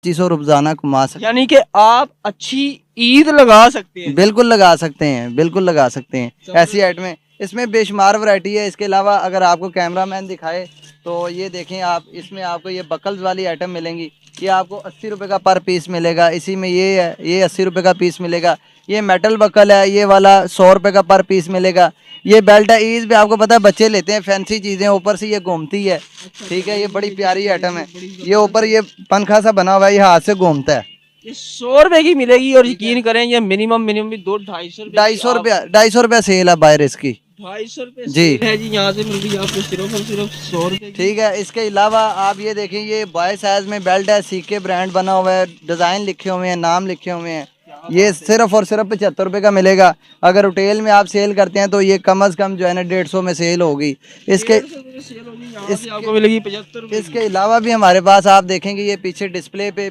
2500 रोजाना कमा सकते यानी कि आप अच्छी ईद लगा सकते हैं। हैं। बिल्कुल लगा सकते हैं, बिल्कुल लगा सकते हैं। ऐसी आइटमें इसमें बेशुमार वैरायटी है। इसके अलावा अगर आपको कैमरामैन दिखाए तो ये देखें आप, इसमें आपको ये बकल्स वाली आइटम मिलेंगी। ये आपको 80 रुपये का पर पीस मिलेगा। इसी में ये है, ये 80 रुपये का पीस मिलेगा। ये मेटल बकल है, ये वाला 100 रुपये का पर पीस मिलेगा। ये बेल्ट है, ईज भी आपको पता है बच्चे लेते हैं फैंसी चीज़ें, ऊपर से ये घूमती है। ठीक है, ये बड़ी प्यारी आइटम है। ये ऊपर ये पंखा सा बना हुआ है, ये हाथ से घूमता है। ये 100 रुपए की मिलेगी और यकीन करें ये मिनिमम भी 200-250 रुपए 250 रुपया सेल है बाहर इसकी। 250 रुपए जी है जी। यहाँ से मिल रही है आपको सिर्फ और सिर्फ 100 रुपए की। ठीक है। इसके अलावा आप ये देखें, ये बॉय साइज में बेल्ट है, सीके ब्रांड बना हुआ है, डिज़ाइन लिखे हुए हैं, नाम लिखे हुए हैं। ये सिर्फ और सिर्फ 75 रुपये का मिलेगा। अगर रिटेल में आप सेल करते हैं तो ये कम अज़ कम जो है ना 150 में सेल होगी। इसके 150 रुपए सेल होगी, यहाँ से आपको मिलेगी 75 रुपए की। इसके अलावा भी हमारे पास आप देखेंगे ये पीछे डिस्प्ले पे